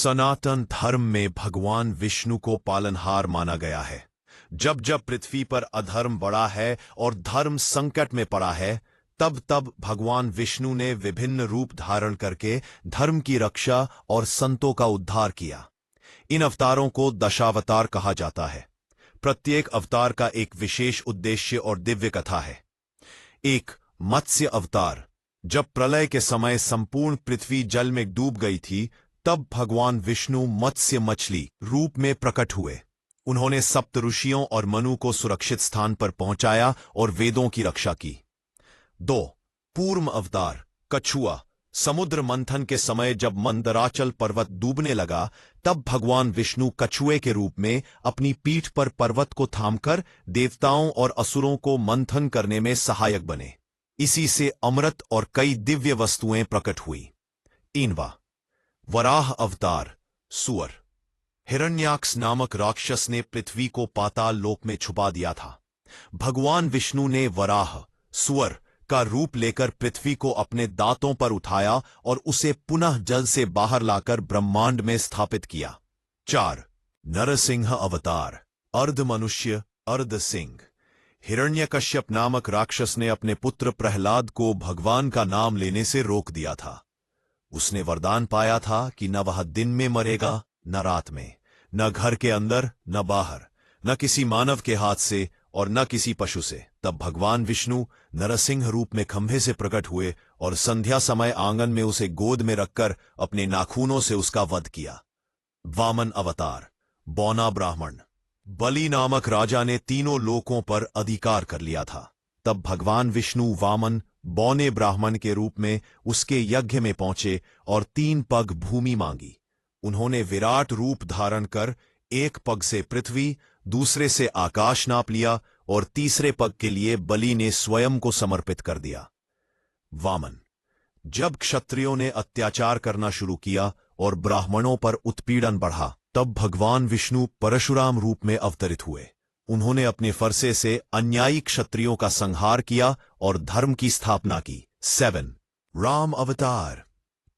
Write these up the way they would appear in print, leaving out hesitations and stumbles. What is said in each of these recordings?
सनातन धर्म में भगवान विष्णु को पालनहार माना गया है। जब जब पृथ्वी पर अधर्म बढ़ा है और धर्म संकट में पड़ा है, तब तब भगवान विष्णु ने विभिन्न रूप धारण करके धर्म की रक्षा और संतों का उद्धार किया। इन अवतारों को दशावतार कहा जाता है। प्रत्येक अवतार का एक विशेष उद्देश्य और दिव्य कथा है। एक, मत्स्य अवतार। जब प्रलय के समय संपूर्ण पृथ्वी जल में डूब गई थी, तब भगवान विष्णु मत्स्य मछली रूप में प्रकट हुए। उन्होंने सप्त ऋषियों और मनु को सुरक्षित स्थान पर पहुंचाया और वेदों की रक्षा की। 2, पूर्व अवतार। कछुआ। समुद्र मंथन के समय जब मंदराचल पर्वत डूबने लगा, तब भगवान विष्णु कछुए के रूप में अपनी पीठ पर पर्वत को थामकर देवताओं और असुरों को मंथन करने में सहायक बने। इसी से अमृत और कई दिव्य वस्तुएं प्रकट हुई। 3वां, वराह अवतार। सुअर। हिरण्याक्ष नामक राक्षस ने पृथ्वी को पाताल लोक में छुपा दिया था। भगवान विष्णु ने वराह, सुअर का रूप लेकर पृथ्वी को अपने दांतों पर उठाया और उसे पुनः जल से बाहर लाकर ब्रह्मांड में स्थापित किया। 4, नरसिंह अवतार। अर्ध मनुष्य अर्ध सिंह। हिरण्यकश्यप नामक राक्षस ने अपने पुत्र प्रहलाद को भगवान का नाम लेने से रोक दिया था। उसने वरदान पाया था कि न वह दिन में मरेगा न रात में, न घर के अंदर न बाहर, न किसी मानव के हाथ से और न किसी पशु से। तब भगवान विष्णु नरसिंह रूप में खंभे से प्रकट हुए और संध्या समय आंगन में उसे गोद में रखकर अपने नाखूनों से उसका वध किया। वामन अवतार। बौना ब्राह्मण। बलि नामक राजा ने तीनों लोकों पर अधिकार कर लिया था। तब भगवान विष्णु वामन बौने ब्राह्मण के रूप में उसके यज्ञ में पहुंचे और 3 पग भूमि मांगी। उन्होंने विराट रूप धारण कर एक पग से पृथ्वी, दूसरे से आकाश नाप लिया और तीसरे पग के लिए बलि ने स्वयं को समर्पित कर दिया। वामन। जब क्षत्रियों ने अत्याचार करना शुरू किया और ब्राह्मणों पर उत्पीड़न बढ़ा, तब भगवान विष्णु परशुराम रूप में अवतरित हुए। उन्होंने अपने फरसे से अन्यायी क्षत्रियों का संहार किया और धर्म की स्थापना की। 7, राम अवतार।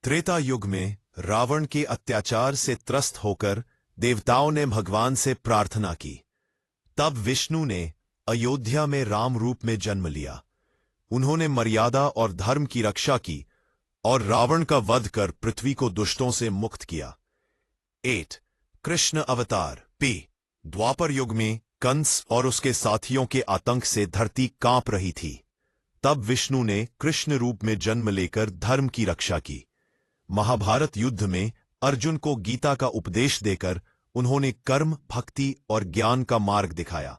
त्रेता युग में रावण के अत्याचार से त्रस्त होकर देवताओं ने भगवान से प्रार्थना की। तब विष्णु ने अयोध्या में राम रूप में जन्म लिया। उन्होंने मर्यादा और धर्म की रक्षा की और रावण का वध कर पृथ्वी को दुष्टों से मुक्त किया। 8, कृष्ण अवतार। द्वापर युग में कंस और उसके साथियों के आतंक से धरती कांप रही थी। तब विष्णु ने कृष्ण रूप में जन्म लेकर धर्म की रक्षा की। महाभारत युद्ध में अर्जुन को गीता का उपदेश देकर उन्होंने कर्म, भक्ति और ज्ञान का मार्ग दिखाया।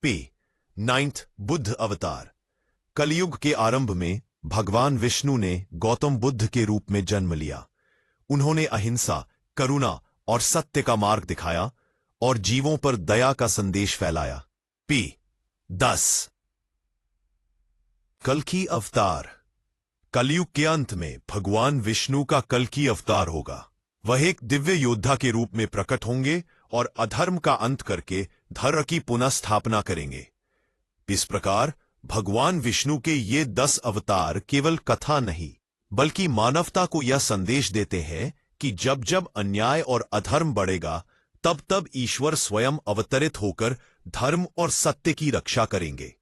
9th, बुद्ध अवतार। कलयुग के आरंभ में भगवान विष्णु ने गौतम बुद्ध के रूप में जन्म लिया। उन्होंने अहिंसा, करुणा और सत्य का मार्ग दिखाया और जीवों पर दया का संदेश फैलाया। 10, कल्कि अवतार। कलयुग के अंत में भगवान विष्णु का कल्कि अवतार होगा। वह एक दिव्य योद्धा के रूप में प्रकट होंगे और अधर्म का अंत करके धर्म की पुनः स्थापना करेंगे। इस प्रकार भगवान विष्णु के ये 10 अवतार केवल कथा नहीं, बल्कि मानवता को यह संदेश देते हैं कि जब जब अन्याय और अधर्म बढ़ेगा, तब तब ईश्वर स्वयं अवतरित होकर धर्म और सत्य की रक्षा करेंगे।